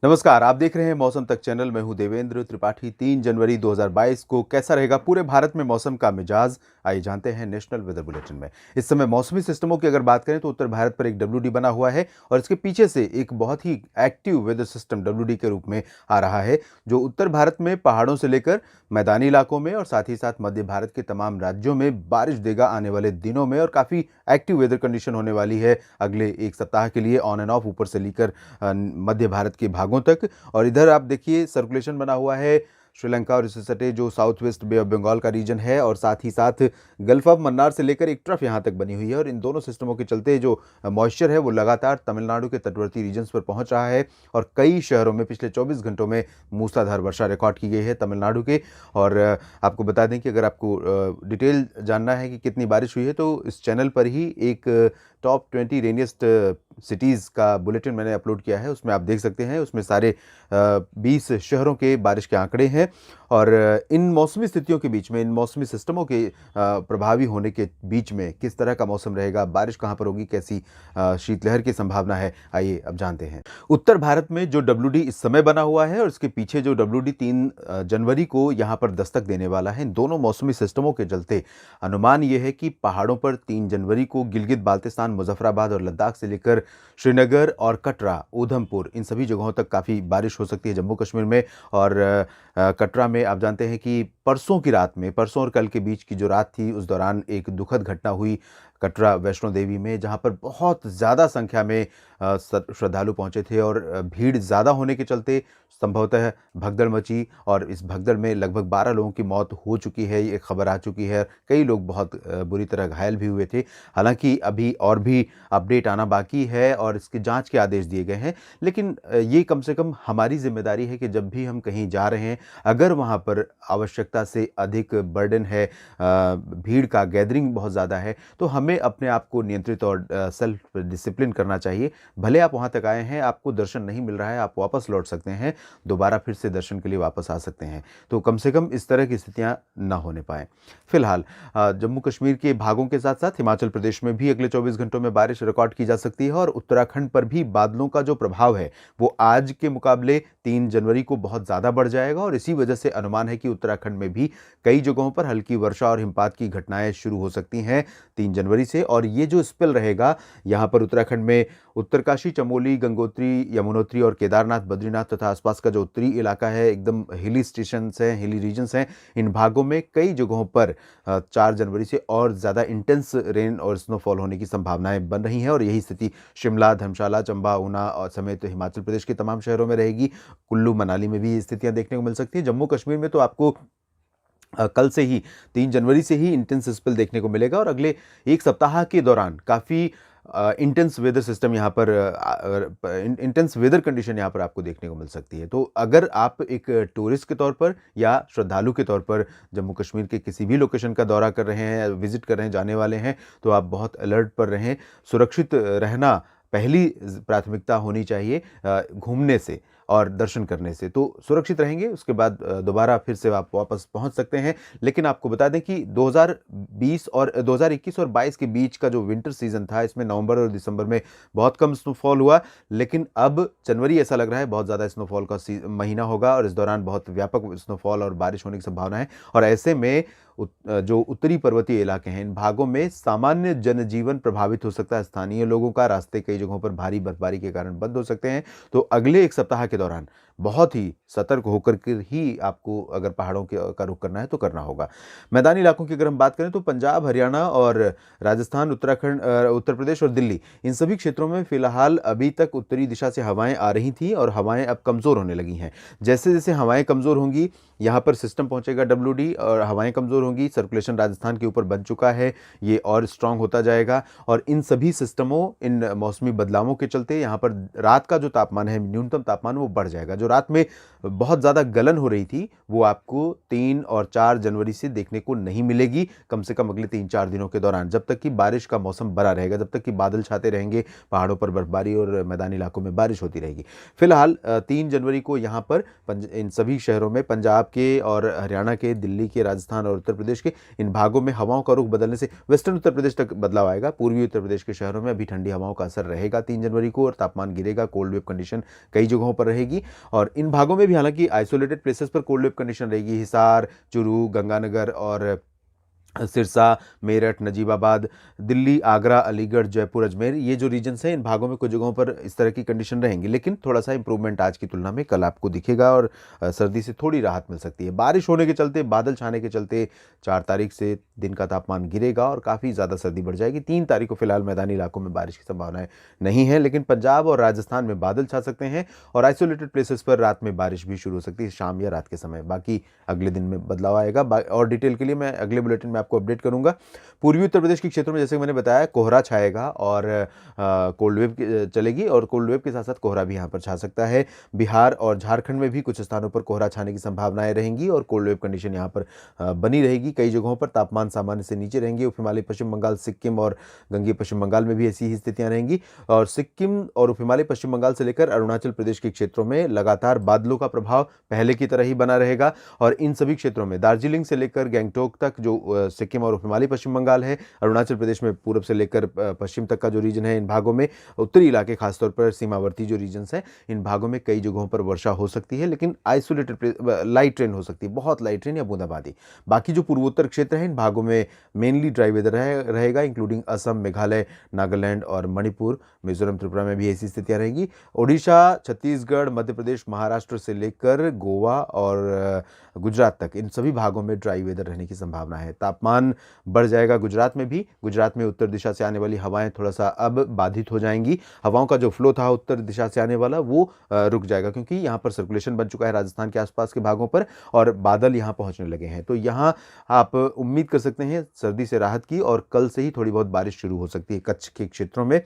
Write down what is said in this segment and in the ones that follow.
नमस्कार, आप देख रहे हैं मौसम तक चैनल। मैं हूं देवेंद्र त्रिपाठी। 3 जनवरी 2022 को कैसा रहेगा पूरे भारत में मौसम का मिजाज, आइए जानते हैं नेशनल वेदर बुलेटिन में। इस समय मौसमी सिस्टमों की अगर बात करें तो उत्तर भारत पर एक डब्ल्यूडी बना हुआ है और इसके पीछे से एक बहुत ही एक्टिव वेदर सिस्टम डब्ल्यूडी के रूप में आ रहा है, जो उत्तर भारत में पहाड़ों से लेकर मैदानी इलाकों में और साथ ही साथ मध्य भारत के तमाम राज्यों में बारिश देगा आने वाले दिनों में। और काफ़ी एक्टिव वेदर कंडीशन होने वाली है अगले एक सप्ताह के लिए, ऑन एंड ऑफ ऊपर से लेकर मध्य भारत के भागों तक। और इधर आप देखिए सर्कुलेशन बना हुआ है श्रीलंका और इससे सटे जो south west Bay of Bengal का रीजन है, और साथ ही साथ गल्फ ऑफ मन्नार से लेकर एक ट्रफ यहाँ तक बनी हुई है। और इन दोनों सिस्टमों के चलते जो मॉइस्चर है वो लगातार तमिलनाडु के तटवर्ती रीजन्स पर पहुंच रहा है और कई शहरों में पिछले 24 घंटों में मूसलाधार वर्षा रिकॉर्ड की गई है तमिलनाडु के। और आपको बता दें कि अगर आपको डिटेल जानना है कि कितनी बारिश हुई है तो इस चैनल पर ही एक टॉप 20 रेनिएस्ट सिटीज़ का बुलेटिन मैंने अपलोड किया है, उसमें आप देख सकते हैं। उसमें सारे 20 शहरों के बारिश के आंकड़े हैं। और इन मौसमी स्थितियों के बीच में, इन मौसमी सिस्टमों के प्रभावी होने के बीच में किस तरह का मौसम रहेगा, बारिश कहाँ पर होगी, कैसी शीतलहर की संभावना है, आइए अब जानते हैं। उत्तर भारत में जो डब्ल्यूडी इस समय बना हुआ है और इसके पीछे जो डब्ल्यूडी 3 जनवरी को यहाँ पर दस्तक देने वाला है, इन दोनों मौसमी सिस्टमों के चलते अनुमान ये है कि पहाड़ों पर 3 जनवरी को गिलगित बाल्टिस्तान, मुजफ्फराबाद और लद्दाख से लेकर श्रीनगर और कटरा, ऊधमपुर, इन सभी जगहों तक काफ़ी बारिश हो सकती है जम्मू कश्मीर में। और कटरा में आप जानते हैं कि परसों की रात में, परसों और कल के बीच की जो रात थी उस दौरान एक दुखद घटना हुई कटरा वैष्णो देवी में, जहां पर बहुत ज़्यादा संख्या में श्रद्धालु पहुंचे थे और भीड़ ज़्यादा होने के चलते संभवतः भगदड़ मची और इस भगदड़ में लगभग 12 लोगों की मौत हो चुकी है, ये खबर आ चुकी है। कई लोग बहुत बुरी तरह घायल भी हुए थे। हालांकि अभी और भी अपडेट आना बाकी है और इसकी जांच के आदेश दिए गए हैं, लेकिन ये कम से कम हमारी जिम्मेदारी है कि जब भी हम कहीं जा रहे हैं, अगर वहाँ पर आवश्यकता से अधिक बर्डन है, भीड़ का गैदरिंग बहुत ज़्यादा है, तो हमें अपने आप को नियंत्रित और सेल्फ डिसिप्लिन करना चाहिए। भले आप वहाँ तक आए हैं, आपको दर्शन नहीं मिल रहा है, आप वापस लौट सकते हैं, दोबारा फिर से दर्शन के लिए वापस आ सकते हैं। तो कम से कम इस तरह की स्थितियाँ ना होने पाएँ। फिलहाल जम्मू कश्मीर के भागों के साथ साथ हिमाचल प्रदेश में भी अगले 24 घंटों में बारिश रिकॉर्ड की जा सकती है और उत्तराखंड पर भी बादलों का जो प्रभाव है वो आज के मुकाबले 3 जनवरी को बहुत ज़्यादा बढ़ जाएगा। और इसी वजह से अनुमान है कि उत्तराखंड में भी कई जगहों पर हल्की वर्षा और हिमपात की घटनाएं शुरू हो सकती हैं 3 जनवरी से। और ये जो स्पेल रहेगा यहाँ पर उत्तराखंड में उत्तरकाशी, चमोली, गंगोत्री, यमुनोत्री और केदारनाथ, बद्रीनाथ तथा आसपास का जो उत्तरी इलाका है, एकदम हिली स्टेशंस हैं, हिली रीजन्स हैं, इन भागों में कई जगहों पर 4 जनवरी से और ज़्यादा इंटेंस रेन और स्नोफॉल होने की संभावनाएं बन रही हैं। और यही स्थिति शिमला, धर्मशाला, चंबा, ऊना और समेत हिमाचल प्रदेश के तमाम शहरों में रहेगी। कुल्लू मनाली में भी ये स्थितियां देखने को मिल सकती हैं। जम्मू कश्मीर में तो आपको कल से ही 3 जनवरी से ही इंटेंस स्पेल देखने को मिलेगा और अगले एक सप्ताह के दौरान काफ़ी इंटेंस वेदर सिस्टम यहाँ पर इंटेंस वेदर कंडीशन यहाँ पर आपको देखने को मिल सकती है। तो अगर आप एक टूरिस्ट के तौर पर या श्रद्धालु के तौर पर जम्मू कश्मीर के किसी भी लोकेशन का दौरा कर रहे हैं, विजिट कर रहे हैं, जाने वाले हैं, तो आप बहुत अलर्ट पर रहें। सुरक्षित रहना पहली प्राथमिकता होनी चाहिए घूमने से और दर्शन करने से। तो सुरक्षित रहेंगे, उसके बाद दोबारा फिर से आप वापस पहुंच सकते हैं। लेकिन आपको बता दें कि 2020 और 2021 और 22 के बीच का जो विंटर सीजन था, इसमें नवंबर और दिसंबर में बहुत कम स्नोफॉल हुआ, लेकिन अब जनवरी ऐसा लग रहा है बहुत ज़्यादा स्नोफॉल का महीना होगा और इस दौरान बहुत व्यापक स्नोफॉल और बारिश होने की संभावना है। और ऐसे में जो उत्तरी पर्वतीय इलाके हैं, इन भागों में सामान्य जनजीवन प्रभावित हो सकता है। स्थानीय लोगों का रास्ते कई जगहों पर भारी बर्फबारी के कारण बंद हो सकते हैं। तो अगले एक सप्ताह के दौरान बहुत ही सतर्क होकर के ही आपको अगर पहाड़ों का रुख करना है तो करना होगा। मैदानी इलाकों की अगर हम बात करें तो पंजाब, हरियाणा और राजस्थान, उत्तराखंड, उत्तर प्रदेश और दिल्ली, इन सभी क्षेत्रों में फिलहाल अभी तक उत्तरी दिशा से हवाएं आ रही थी और हवाएं अब कमज़ोर होने लगी हैं। जैसे जैसे हवाएं कमज़ोर होंगी, यहाँ पर सिस्टम पहुंचेगा डब्ल्यूडी और हवाएं कमज़ोर होंगी, सर्कुलेशन राजस्थान के ऊपर बन चुका है, ये और स्ट्रांग होता जाएगा। और इन सभी सिस्टमों, इन मौसमी बदलावों के चलते यहाँ पर रात का जो तापमान है, न्यूनतम तापमान, वो बढ़ जाएगा। जो रात में बहुत ज़्यादा गलन हो रही थी वो आपको 3 और 4 जनवरी से देखने को नहीं मिलेगी, कम से कम अगले 3-4 दिनों के दौरान, जब तक कि बारिश का मौसम बना रहेगा, जब तक कि बादल छाते रहेंगे, पहाड़ों पर बर्फबारी और मैदानी इलाकों में बारिश होती रहेगी। फिलहाल 3 जनवरी को यहाँ पर इन सभी शहरों में, पंजाब के और हरियाणा के, दिल्ली के, राजस्थान और उत्तर प्रदेश के इन भागों में हवाओं का रुख बदलने से वेस्टर्न उत्तर प्रदेश तक बदलाव आएगा। पूर्वी उत्तर प्रदेश के शहरों में अभी ठंडी हवाओं का असर रहेगा 3 जनवरी को और तापमान गिरेगा, कोल्ड वेव कंडीशन कई जगहों पर रहेगी। और इन भागों में भी हालांकि आइसोलेटेड प्लेसेस पर कोल्ड वेव कंडीशन रहेगी, हिसार, चुरू, गंगानगर और सिरसा, मेरठ, नजीबाबाद, दिल्ली, आगरा, अलीगढ़, जयपुर, अजमेर, ये जो रीजन्स हैं इन भागों में कुछ जगहों पर इस तरह की कंडीशन रहेंगी, लेकिन थोड़ा सा इंप्रूवमेंट आज की तुलना में कल आपको दिखेगा और सर्दी से थोड़ी राहत मिल सकती है। बारिश होने के चलते, बादल छाने के चलते 4 तारीख से दिन का तापमान गिरेगा और काफ़ी ज़्यादा सर्दी बढ़ जाएगी। 3 तारीख को फिलहाल मैदानी इलाकों में बारिश की संभावनाएं नहीं है, लेकिन पंजाब और राजस्थान में बादल छा सकते हैं और आइसोलेटेड प्लेसेस पर रात में बारिश भी शुरू हो सकती है शाम या रात के समय। बाकी अगले दिन में बदलाव आएगा और डिटेल के लिए मैं अगले बुलेटिन में आपको अपडेट करूंगा। पूर्वी उत्तर प्रदेश के क्षेत्रों में जैसे मैंने बताया कोहरा छाएगा और कोल्ड वेव चलेगी और कोल्ड वेव के साथ साथ कोहरा भी यहाँ पर छा सकता है। बिहार और झारखंड में भी कुछ स्थानों पर कोहरा छाने की संभावनाएं रहेंगी और कोल्ड वेव कंडीशन यहाँ पर बनी रहेगी। कई जगहों पर तापमान सामान्य से नीचे रहेंगे। उप हिमालय पश्चिम बंगाल, सिक्किम और गंगीय पश्चिम बंगाल में भी ऐसी ही स्थितियां रहेंगी और सिक्किम और उप हिमालय पश्चिम बंगाल से लेकर अरुणाचल प्रदेश के क्षेत्रों में लगातार बादलों का प्रभाव पहले की तरह ही बना रहेगा और इन सभी क्षेत्रों में दार्जिलिंग से लेकर गैंगटोक तक जो सिक्किम और उप हिमालय पश्चिम बंगाल है, अरुणाचल प्रदेश में पूर्व से लेकर पश्चिम तक का जो रीजन है, इन भागों में उत्तरी इलाके खासतौर पर सीमावर्ती जो रीजन्स हैं, इन भागों में कई जगहों पर वर्षा हो सकती है, लेकिन आइसोलेटेड लाइट रेन हो सकती है, बहुत लाइट रेन या बूंदाबांदी। बाकी जो पूर्वोत्तर क्षेत्र हैं इन भागों में मेनली ड्राई वेदर रहेगा, इंक्लूडिंग असम, मेघालय, नागालैंड और मणिपुर, मिजोरम, त्रिपुरा में भी ऐसी स्थितियां रहेंगी। ओडिशा, छत्तीसगढ़, मध्य प्रदेश, महाराष्ट्र से लेकर गोवा और गुजरात तक इन सभी भागों में ड्राई वेदर रहने की संभावना है। तापमान बढ़ जाएगा गुजरात में भी। गुजरात में उत्तर दिशा से आने वाली हवाएं थोड़ा सा अब बाधित हो जाएंगी। हवाओं का जो फ्लो था उत्तर दिशा से आने वाला वो रुक जाएगा क्योंकि यहाँ पर सर्कुलेशन बन चुका है राजस्थान के आसपास के भागों पर और बादल यहाँ पहुंचने लगे हैं। तो यहाँ आप उम्मीद कर सकते हैं सर्दी से राहत की और कल से ही थोड़ी बहुत बारिश शुरू हो सकती है कच्छ के क्षेत्रों में।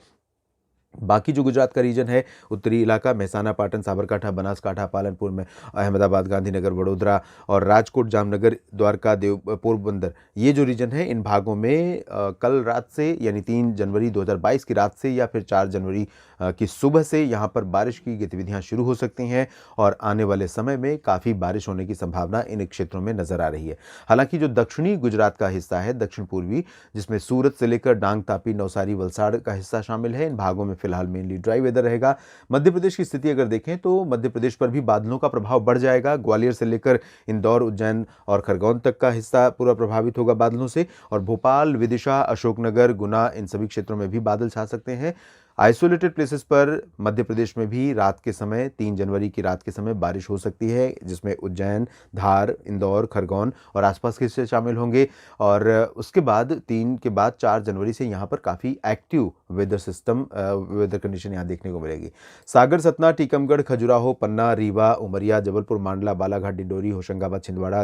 बाकी जो गुजरात का रीजन है, उत्तरी इलाका, मेहसाना, पाटन, साबरकांठा, बनासकांठा, पालनपुर में, अहमदाबाद, गांधीनगर, वडोदरा और राजकोट, जामनगर, द्वारका, पोरबंदर, ये जो रीजन है इन भागों में कल रात से यानी 3 जनवरी 2022 की रात से या फिर 4 जनवरी की सुबह से यहाँ पर बारिश की गतिविधियाँ शुरू हो सकती हैं और आने वाले समय में काफ़ी बारिश होने की संभावना इन क्षेत्रों में नजर आ रही है। हालांकि जो दक्षिणी गुजरात का हिस्सा है, दक्षिण पूर्वी, जिसमें सूरत से लेकर डांग, तापी, नवसारी, वलसाड़ का हिस्सा शामिल है, इन भागों में फिलहाल मेनली ड्राई वेदर रहेगा। मध्य प्रदेश की स्थिति अगर देखें तो मध्य प्रदेश पर भी बादलों का प्रभाव बढ़ जाएगा। ग्वालियर से लेकर इंदौर, उज्जैन और खरगोन तक का हिस्सा पूरा प्रभावित होगा बादलों से और भोपाल, विदिशा, अशोकनगर, गुना, इन सभी क्षेत्रों में भी बादल छा सकते हैं। आइसोलेटेड प्लेसेस पर मध्य प्रदेश में भी रात के समय 3 जनवरी की रात के समय बारिश हो सकती है, जिसमें उज्जैन, धार, इंदौर, खरगोन और आसपास के हिस्से शामिल होंगे और उसके बाद 3 के बाद 4 जनवरी से यहाँ पर काफ़ी active weather system, weather condition यहाँ देखने को मिलेगी। सागर, सतना, टीकमगढ़, खजुराहो, पन्ना, रीवा, उमरिया, जबलपुर, मांडला, बालाघाट, डिंडोरी, होशंगाबाद, छिंदवाड़ा,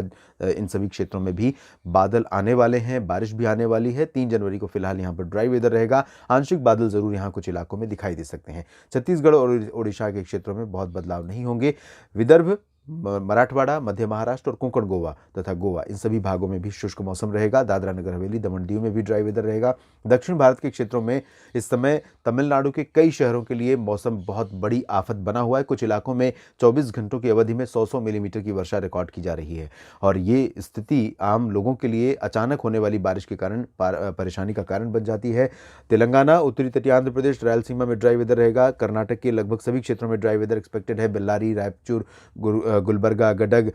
इन सभी क्षेत्रों में भी बादल आने वाले हैं, बारिश भी आने वाली है। 3 जनवरी को फिलहाल यहाँ पर ड्राई वेदर रहेगा। आंशिक बादल जरूर यहाँ कुछ इलाकों में दिखाई दे सकते हैं। छत्तीसगढ़ और ओडिशा के क्षेत्रों में बहुत बदलाव नहीं होंगे। विदर्भ, मराठवाड़ा, मध्य महाराष्ट्र और कोंकण गोवा तथा गोवा, इन सभी भागों में भी शुष्क मौसम रहेगा। दादरा नगर हवेली, दमन दीव में भी ड्राई वेदर रहेगा। दक्षिण भारत के क्षेत्रों में इस समय तमिलनाडु के कई शहरों के लिए मौसम बहुत बड़ी आफत बना हुआ है। कुछ इलाकों में 24 घंटों की अवधि में 100 मिलीमीटर की वर्षा रिकॉर्ड की जा रही है और ये स्थिति आम लोगों के लिए अचानक होने वाली बारिश के कारण परेशानी का कारण बन जाती है। तेलंगाना, उत्तरी तटीय आंध्र प्रदेश, रायलसीमा में ड्राई वेदर रहेगा। कर्नाटक के लगभग सभी क्षेत्रों में ड्राई वेदर एक्सपेक्टेड है। बेल्लारी, रायचूर, गुलबर्गा, गडग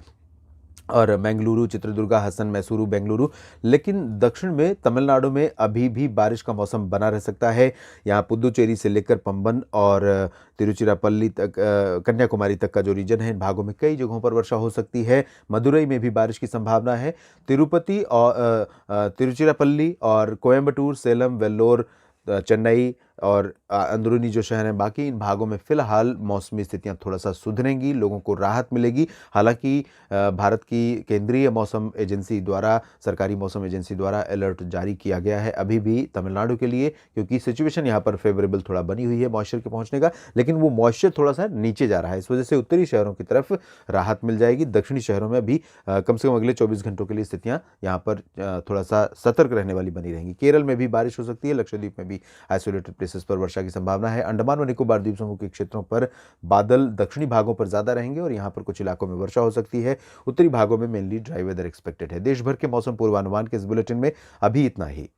और बेंगलुरु, चित्रदुर्गा, हसन, मैसूरू, बेंगलुरु। लेकिन दक्षिण में तमिलनाडु में अभी भी बारिश का मौसम बना रह सकता है। यहाँ पुदुचेरी से लेकर पंबन और तिरुचिरापल्ली तक, कन्याकुमारी तक का जो रीजन है, इन भागों में कई जगहों पर वर्षा हो सकती है। मदुरई में भी बारिश की संभावना है। तिरुपति और तिरुचिरापल्ली और कोयम्बटूर, सेलम, वेल्लोर, चेन्नई, और अंदरूनी जो शहर हैं बाकी इन भागों में फ़िलहाल मौसमी स्थितियाँ थोड़ा-सा सुधरेंगी, लोगों को राहत मिलेगी। हालाँकि भारत की केंद्रीय मौसम एजेंसी द्वारा, सरकारी मौसम एजेंसी द्वारा अलर्ट जारी किया गया है अभी भी तमिलनाडु के लिए, क्योंकि सिचुएशन यहाँ पर फ़ेवरेबल थोड़ा बनी हुई है मॉइस्चर के पहुँचने का, लेकिन वो मॉइस्चर थोड़ा-सा नीचे जा रहा है। इस वजह से उत्तरी शहरों की तरफ राहत मिल जाएगी। दक्षिणी शहरों में भी कम से कम अगले 24 घंटों के लिए स्थितियाँ यहाँ पर थोड़ा-सा सतर्क रहने वाली बनी रहेंगी। केरल में भी बारिश हो सकती है, लक्षद्वीप में भी आइसोलेटेड प्लेसेस पर वर्षा की संभावना है। अंडमान व निकोबार द्वीप समूह के क्षेत्रों पर बादल दक्षिणी भागों पर ज़्यादा रहेंगे और यहाँ पर कुछ इलाकों में वर्षा हो सकती है। उत्तरी भागों में मेनली ड्राई वेदर एक्सपेक्टेड है। देश भर के मौसम पूर्वानुमान के इस बुलेटिन में अभी इतना ही।